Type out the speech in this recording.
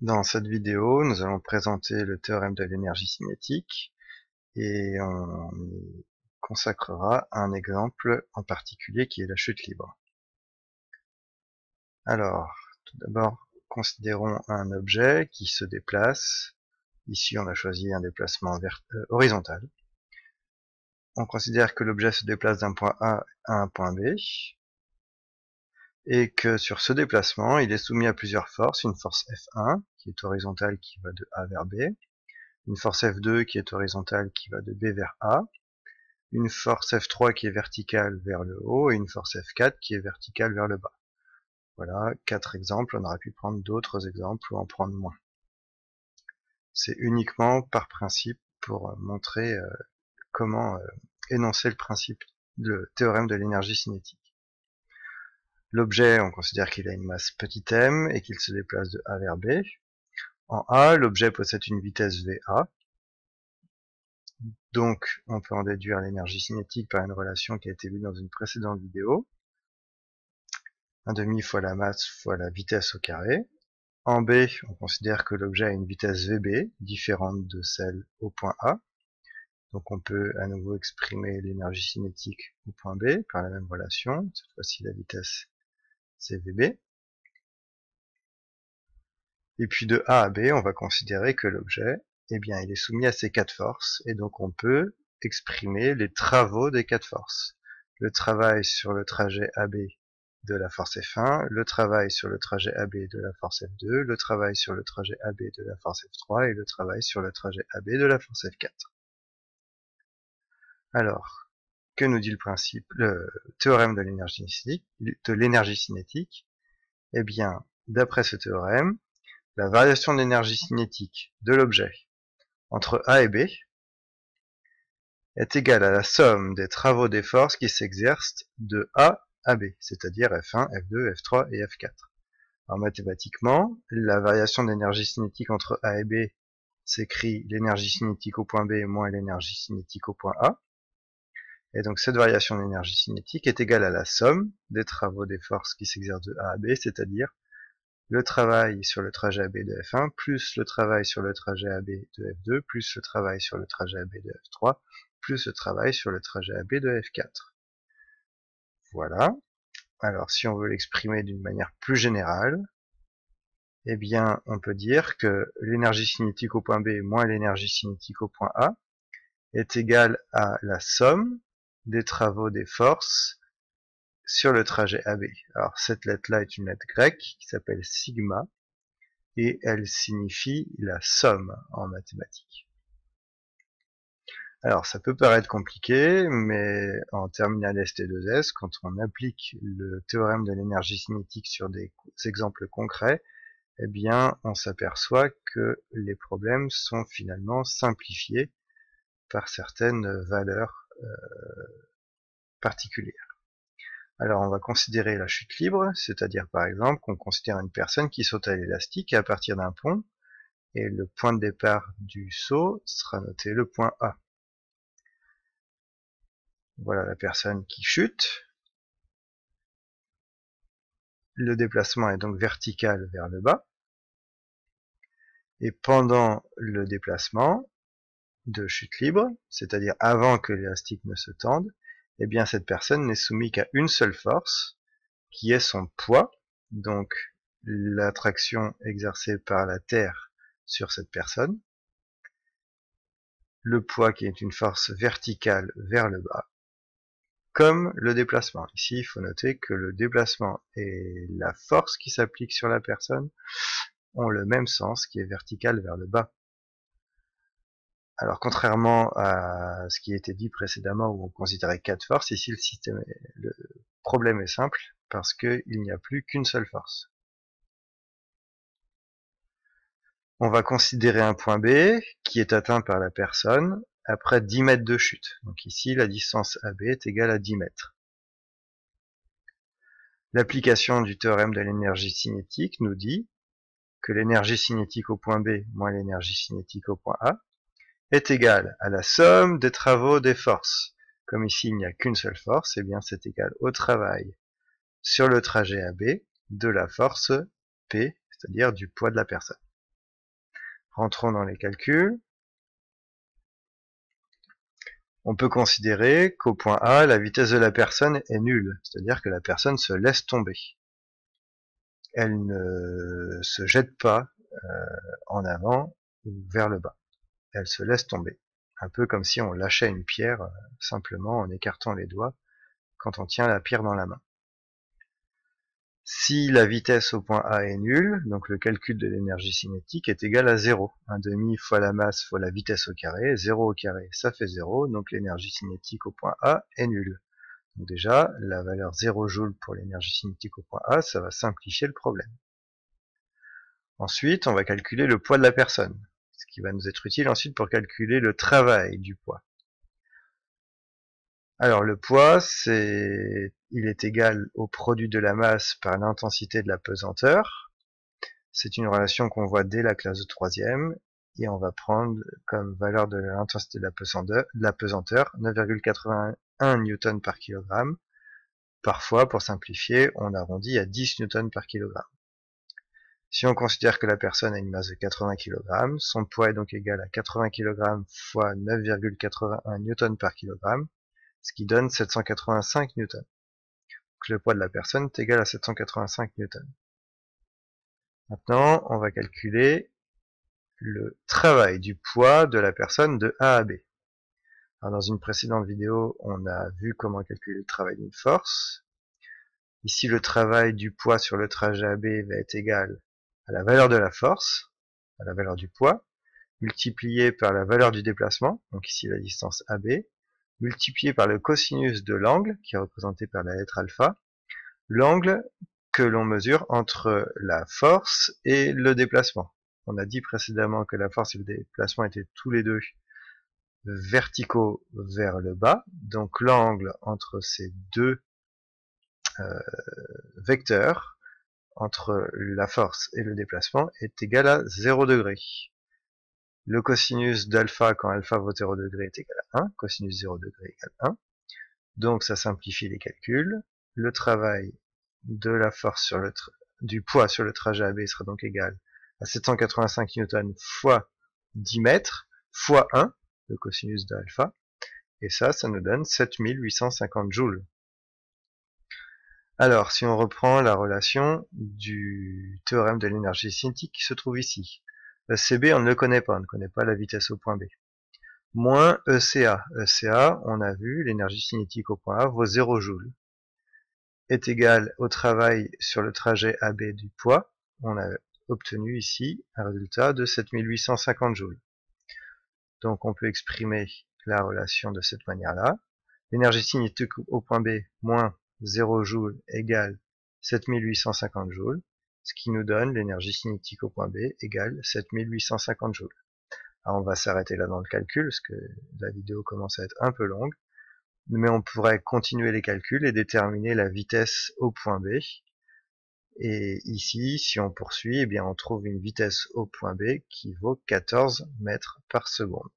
Dans cette vidéo, nous allons présenter le théorème de l'énergie cinétique et on y consacrera un exemple en particulier qui est la chute libre. Alors, tout d'abord, considérons un objet qui se déplace. Ici, on a choisi un déplacement horizontal. On considère que l'objet se déplace d'un point A à un point B et que sur ce déplacement, il est soumis à plusieurs forces. Une force F1 qui est horizontale qui va de A vers B, une force F2 qui est horizontale qui va de B vers A, une force F3 qui est verticale vers le haut et une force F4 qui est verticale vers le bas. Voilà, 4 exemples, on aurait pu prendre d'autres exemples ou en prendre moins. C'est uniquement par principe pour montrer comment énoncer le principe, le théorème de l'énergie cinétique. L'objet, on considère qu'il a une masse petit m et qu'il se déplace de A vers B. En A, l'objet possède une vitesse VA, donc on peut en déduire l'énergie cinétique par une relation qui a été vue dans une précédente vidéo. 1,5 fois la masse fois la vitesse au carré. En B, on considère que l'objet a une vitesse VB, différente de celle au point A. Donc on peut à nouveau exprimer l'énergie cinétique au point B par la même relation. Cette fois-ci, la vitesse, c'est VB. Et puis de A à B, on va considérer que l'objet, eh bien, il est soumis à ces 4 forces. Et donc on peut exprimer les travaux des 4 forces. Le travail sur le trajet AB de la force F1, le travail sur le trajet AB de la force F2, le travail sur le trajet AB de la force F3 et le travail sur le trajet AB de la force F4. Alors, que nous dit le théorème de l'énergie cinétique? Eh bien, d'après ce théorème, la variation d'énergie cinétique de l'objet entre A et B est égale à la somme des travaux des forces qui s'exercent de A à B, c'est-à-dire F1, F2, F3 et F4. Alors mathématiquement, la variation d'énergie cinétique entre A et B s'écrit l'énergie cinétique au point B moins l'énergie cinétique au point A. Et donc cette variation d'énergie cinétique est égale à la somme des travaux des forces qui s'exercent de A à B, c'est-à-dire le travail sur le trajet AB de F1 plus le travail sur le trajet AB de F2 plus le travail sur le trajet AB de F3 plus le travail sur le trajet AB de F4. Voilà. Alors si on veut l'exprimer d'une manière plus générale, eh bien on peut dire que l'énergie cinétique au point B moins l'énergie cinétique au point A est égale à la somme des travaux des forces sur le trajet AB. Alors cette lettre-là est une lettre grecque qui s'appelle sigma et elle signifie la somme en mathématiques. Alors ça peut paraître compliqué, mais en terminale ST2S, quand on applique le théorème de l'énergie cinétique sur des exemples concrets, eh bien on s'aperçoit que les problèmes sont finalement simplifiés par certaines valeurs particulières. Alors on va considérer la chute libre, c'est-à-dire par exemple qu'on considère une personne qui saute à l'élastique à partir d'un pont, et le point de départ du saut sera noté le point A. Voilà la personne qui chute. Le déplacement est donc vertical vers le bas. Et pendant le déplacement de chute libre, c'est-à-dire avant que l'élastique ne se tende, eh bien cette personne n'est soumise qu'à une seule force, qui est son poids, donc l'attraction exercée par la Terre sur cette personne, le poids qui est une force verticale vers le bas, comme le déplacement. Ici, il faut noter que le déplacement et la force qui s'applique sur la personne ont le même sens, qui est vertical vers le bas. Alors, contrairement à ce qui a été dit précédemment, où on considérait 4 forces, ici le problème est simple, parce qu'il n'y a plus qu'une seule force. On va considérer un point B qui est atteint par la personne après 10 mètres de chute. Donc ici, la distance AB est égale à 10 mètres. L'application du théorème de l'énergie cinétique nous dit que l'énergie cinétique au point B moins l'énergie cinétique au point A est égale à la somme des travaux des forces. Comme ici il n'y a qu'une seule force, eh bien c'est égal au travail sur le trajet AB de la force P, c'est-à-dire du poids de la personne. Rentrons dans les calculs. On peut considérer qu'au point A, la vitesse de la personne est nulle, c'est-à-dire que la personne se laisse tomber. Elle ne se jette pas en avant ou vers le bas. Elle se laisse tomber. Un peu comme si on lâchait une pierre simplement en écartant les doigts quand on tient la pierre dans la main. Si la vitesse au point A est nulle, donc le calcul de l'énergie cinétique est égal à 0. 1/2 fois la masse fois la vitesse au carré. 0 au carré, ça fait 0, donc l'énergie cinétique au point A est nulle. Donc déjà, la valeur 0 joule pour l'énergie cinétique au point A, ça va simplifier le problème. Ensuite, on va calculer le poids de la personne, ce qui va nous être utile ensuite pour calculer le travail du poids. Alors le poids, il est égal au produit de la masse par l'intensité de la pesanteur. C'est une relation qu'on voit dès la classe de 3e, et on va prendre comme valeur de l'intensité de la pesanteur 9,81 Newton par kilogramme. Parfois, pour simplifier, on arrondit à 10 Newton par kilogramme. Si on considère que la personne a une masse de 80 kg, son poids est donc égal à 80 kg fois 9,81 Newton par kilogramme, ce qui donne 785 Newton. Donc le poids de la personne est égal à 785 Newton. Maintenant, on va calculer le travail du poids de la personne de A à B. Alors, dans une précédente vidéo, on a vu comment calculer le travail d'une force. Ici, le travail du poids sur le trajet AB va être égal à la valeur de la force, à la valeur du poids, multiplié par la valeur du déplacement, donc ici la distance AB, multiplié par le cosinus de l'angle, qui est représenté par la lettre alpha, l'angle que l'on mesure entre la force et le déplacement. On a dit précédemment que la force et le déplacement étaient tous les deux verticaux vers le bas, donc l'angle entre ces deux vecteurs, entre la force et le déplacement, est égal à 0 degré. Le cosinus d'alpha quand alpha vaut 0 degré est égal à 1, cosinus 0 degré égale 1. Donc ça simplifie les calculs. Le travail de la force du poids sur le trajet AB sera donc égal à 785 Newton fois 10 mètres fois 1, le cosinus d'alpha. Et ça nous donne 7850 joules. Alors, si on reprend la relation du théorème de l'énergie cinétique qui se trouve ici. ECB, on ne le connaît pas, on ne connaît pas la vitesse au point B. Moins ECA. ECA, on a vu, l'énergie cinétique au point A vaut 0 joule. Est égal au travail sur le trajet AB du poids. On a obtenu ici un résultat de 7850 joules. Donc on peut exprimer la relation de cette manière-là. L'énergie cinétique au point B moins 0 joule égale 7850 joules, ce qui nous donne l'énergie cinétique au point B égale 7850 joules. Alors on va s'arrêter là dans le calcul, parce que la vidéo commence à être un peu longue, mais on pourrait continuer les calculs et déterminer la vitesse au point B. Et ici, si on poursuit, eh bien on trouve une vitesse au point B qui vaut 14 mètres par seconde.